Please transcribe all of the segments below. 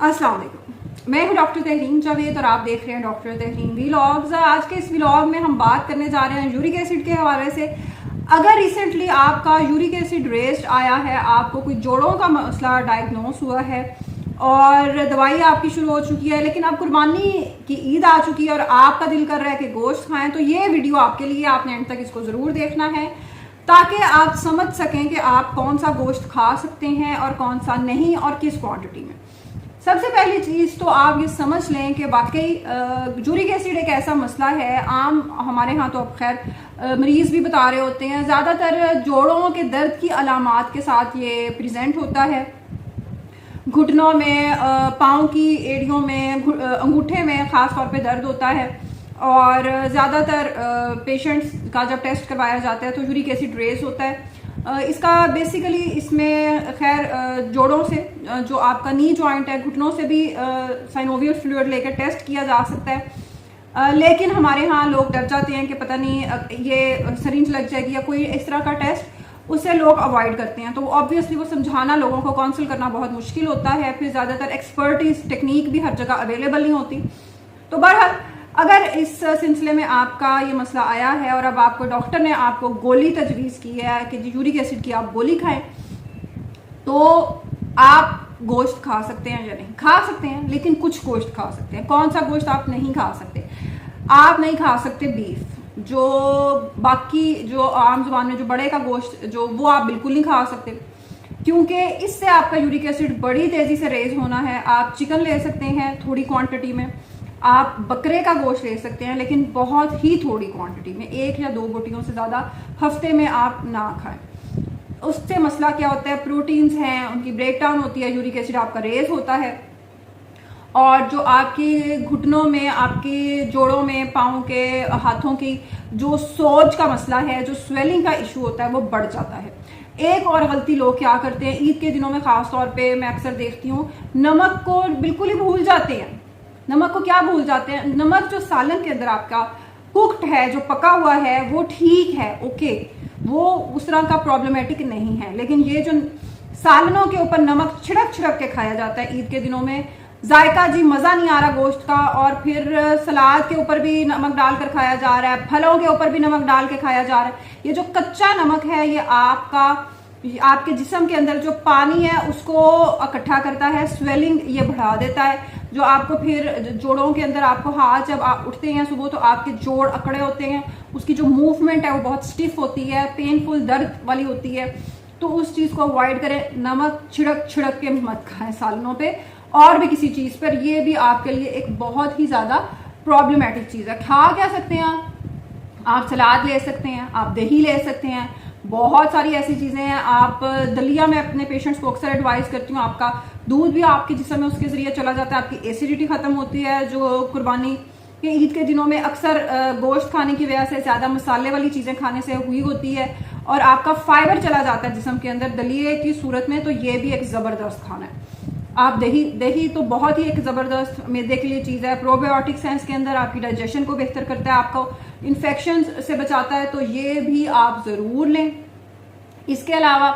अस्सलाम वालेकुम, मैं हूं डॉक्टर तहरीन जावेद और आप देख रहे हैं डॉक्टर तहरीन व्लॉग्स। आज के इस व्लॉग में हम बात करने जा रहे हैं यूरिक एसिड के हवाले से। अगर रिसेंटली आपका यूरिक एसिड रेस्ट आया है, आपको कोई जोड़ों का मसला डायग्नोस हुआ है और दवाई आपकी शुरू हो चुकी है, लेकिन अब कुर्बानी की ईद आ चुकी है और आपका दिल कर रहा है कि गोश्त खाएं, तो ये वीडियो आपके लिए, आपने एंड तक इसको ज़रूर देखना है ताकि आप समझ सकें कि आप कौन सा गोश्त खा सकते हैं और कौन सा नहीं और किस क्वांटिटी में। सबसे पहली चीज़ तो आप ये समझ लें कि वाकई यूरिक एसिड एक ऐसा मसला है। आम हमारे यहाँ तो अब खैर मरीज़ भी बता रहे होते हैं, ज़्यादातर जोड़ों के दर्द की अलामात के साथ ये प्रेजेंट होता है। घुटनों में, पाँव की एड़ियों में, अंगूठे में ख़ास तौर पे दर्द होता है और ज़्यादातर पेशेंट्स का जब टेस्ट करवाया जाता है तो यूरिक एसिड रेज होता है। इसका बेसिकली इसमें खैर जोड़ों से, जो आपका नी जॉइंट है, घुटनों से भी साइनोवियल फ्लूइड लेकर टेस्ट किया जा सकता है। लेकिन हमारे यहाँ लोग डर जाते हैं कि पता नहीं ये सरिंज लग जाएगी या कोई इस तरह का टेस्ट, उससे लोग अवॉइड करते हैं। तो ऑब्वियसली वो समझाना, लोगों को काउंसिल करना बहुत मुश्किल होता है। फिर ज़्यादातर एक्सपर्टीज टेक्निक भी हर जगह अवेलेबल नहीं होती। तो बहरहाल अगर इस सिलसिले में आपका ये मसला आया है और अब आपको डॉक्टर ने आपको गोली तजवीज़ की है कि यूरिक एसिड की आप गोली खाएं, तो आप गोश्त खा सकते हैं या नहीं खा सकते हैं, लेकिन कुछ गोश्त खा सकते हैं। कौन सा गोश्त आप नहीं खा सकते? आप नहीं खा सकते बीफ, जो बाकी जो आम जुबान में जो बड़े का गोश्त, जो वो आप बिल्कुल नहीं खा सकते, क्योंकि इससे आपका यूरिक एसिड बड़ी तेज़ी से रेज होना है। आप चिकन ले सकते हैं थोड़ी क्वांटिटी में, आप बकरे का गोश्त ले सकते हैं लेकिन बहुत ही थोड़ी क्वांटिटी में, 1 या 2 बोटियों से ज़्यादा हफ्ते में आप ना खाएं। उससे मसला क्या होता है, प्रोटीन्स हैं, उनकी ब्रेक डाउन होती है, यूरिक एसिड आपका रेज होता है और जो आपके घुटनों में, आपके जोड़ों में, पाँव के, हाथों की जो सोज का मसला है, जो स्वेलिंग का इशू होता है, वो बढ़ जाता है। एक और गलती लोग क्या करते हैं, ईद के दिनों में ख़ास तौर पे मैं अक्सर देखती हूँ, नमक को बिल्कुल ही भूल जाते हैं। नमक को क्या भूल जाते हैं? नमक जो सालन के अंदर आपका कुक्ड है, जो पका हुआ है, वो ठीक है, ओके, वो उस तरह का प्रॉब्लमेटिक नहीं है। लेकिन ये जो सालनों के ऊपर नमक छिड़क छिड़क के खाया जाता है ईद के दिनों में, जायका जी मज़ा नहीं आ रहा गोश्त का, और फिर सलाद के ऊपर भी नमक डालकर खाया जा रहा है, फलों के ऊपर भी नमक डाल के खाया जा रहा है। ये जो कच्चा नमक है, ये आपके जिस्म के अंदर जो पानी है उसको इकट्ठा करता है, स्वेलिंग ये बढ़ा देता है, जो आपको फिर जोड़ों के अंदर, आपको हाथ जब आप उठते हैं सुबह तो आपके जोड़ अकड़े होते हैं, उसकी जो मूवमेंट है वो बहुत स्टिफ होती है, पेनफुल दर्द वाली होती है। तो उस चीज़ को अवॉइड करें। नमक छिड़क छिड़क के मत खाएं सालनों पे और भी किसी चीज़ पर, ये भी आपके लिए एक बहुत ही ज़्यादा प्रॉब्लमेटिक चीज़ है। खा क्या सकते हैं आप सलाद ले सकते हैं, आप दही ले सकते हैं, बहुत सारी ऐसी चीज़ें हैं। आप दलिया में अपने पेशेंट्स को अक्सर एडवाइस करती हूँ, आपका दूध भी आपके जिस्म में उसके ज़रिए चला जाता है, आपकी एसिडिटी ख़त्म होती है, जो कुर्बानी के ईद के दिनों में अक्सर गोश्त खाने की वजह से, ज़्यादा मसाले वाली चीज़ें खाने से हुई होती है, और आपका फाइबर चला जाता है जिस्म के अंदर दलिए की सूरत में। तो ये भी एक ज़बरदस्त खाना है। आप दही तो बहुत ही एक ज़बरदस्त मैदे के लिए चीज़ है। प्रोबायोटिक्स हैं इसके अंदर, आपकी डाइजेशन को बेहतर करता है, आपको इन्फेक्शन से बचाता है, तो ये भी आप ज़रूर लें। इसके अलावा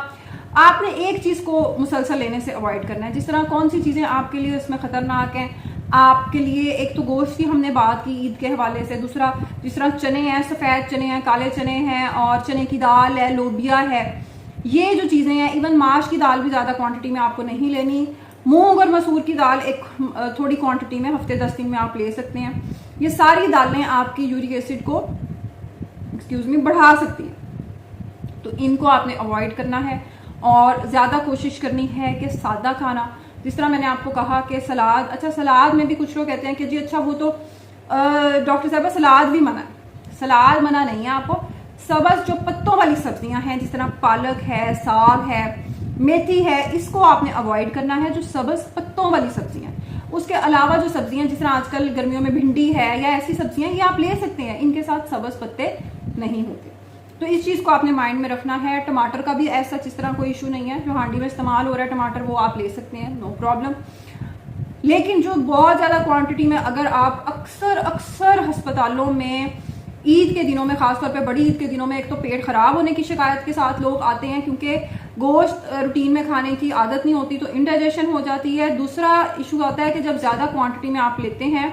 आपने एक चीज़ को मुसलसल लेने से अवॉइड करना है। जिस तरह कौन सी चीज़ें आपके लिए इसमें ख़तरनाक हैं आपके लिए, एक तो गोश्त की हमने बात की ईद के हवाले से, दूसरा जिस तरह चने हैं, सफ़ेद चने हैं, काले चने हैं, और चने की दाल है, लोबिया है, ये जो चीज़ें हैं, इवन माश की दाल भी ज़्यादा क्वांटिटी में आपको नहीं लेनी। मूंग और मसूर की दाल एक थोड़ी क्वांटिटी में हफ्ते 10 दिन में आप ले सकते हैं। ये सारी दालें आपकी यूरिक एसिड को बढ़ा सकती हैं, तो इनको आपने अवॉइड करना है और ज़्यादा कोशिश करनी है कि सादा खाना, जिस तरह मैंने आपको कहा कि सलाद, अच्छा सलाद में भी कुछ लोग कहते हैं कि जी अच्छा वो तो डॉक्टर साहब सलाद भी मना है। सलाद मना नहीं है, आपको सब्ज़ जो पत्तों वाली सब्जियां हैं, जिस तरह पालक है, साग है, मेथी है, इसको आपने अवॉइड करना है, जो सब्ज़ पत्तों वाली सब्जियां। उसके अलावा जो सब्जियां, जिस तरह आजकल गर्मियों में भिंडी है या ऐसी सब्जियां, ये आप ले सकते हैं, इनके साथ सब्ज़ पत्ते नहीं होते। तो इस चीज़ को आपने माइंड में रखना है। टमाटर का भी ऐसा जिस तरह कोई इशू नहीं है, जो हांडी में इस्तेमाल हो रहा है टमाटर, वो आप ले सकते हैं, नो प्रॉब्लम। लेकिन जो बहुत ज़्यादा क्वांटिटी में, अगर आप अक्सर अस्पतालों में ईद के दिनों में, खासतौर पे बड़ी ईद के दिनों में, एक तो पेट खराब होने की शिकायत के साथ लोग आते हैं, क्योंकि गोश्त रूटीन में खाने की आदत नहीं होती तो इंडाइजेशन हो जाती है। दूसरा इशू आता है कि जब ज़्यादा क्वांटिटी में आप लेते हैं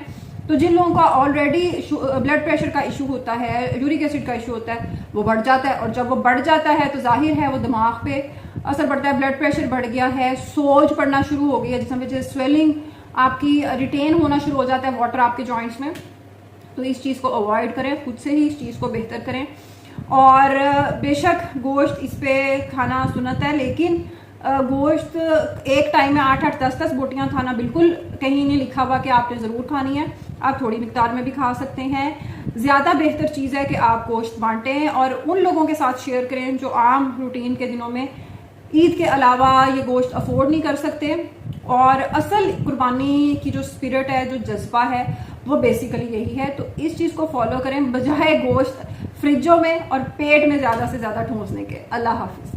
तो जिन लोगों का ऑलरेडी ब्लड प्रेशर का इशू होता है, यूरिक एसिड का इशू होता है, वो बढ़ जाता है। और जब वो बढ़ जाता है तो जाहिर है वो दिमाग पे असर पड़ता है। ब्लड प्रेशर बढ़ गया है, सोज पड़ना शुरू हो गई है, जिसमें वजह स्वेलिंग आपकी रिटेन होना शुरू हो जाता है वाटर आपके जॉइंट्स में। तो इस चीज़ को अवॉइड करें, खुद से ही इस चीज़ को बेहतर करें। और बेशक गोश्त इस पे खाना सुन्नत है, लेकिन गोश्त एक टाइम में 8-8 10-10 बोटियां खाना बिल्कुल कहीं नहीं लिखा हुआ कि आपने ज़रूर खानी है। आप थोड़ी मिकदार में भी खा सकते हैं। ज़्यादा बेहतर चीज़ है कि आप गोश्त बांटें और उन लोगों के साथ शेयर करें जो आम रूटीन के दिनों में ईद के अलावा ये गोश्त अफोर्ड नहीं कर सकते। और असल कुर्बानी की जो स्पिरिट है, जो जज्बा है, वो बेसिकली यही है। तो इस चीज़ को फॉलो करें बजाय गोश्त फ्रिजों में और पेट में ज़्यादा से ज़्यादा ठूंसने के। अल्लाह हाफिज़।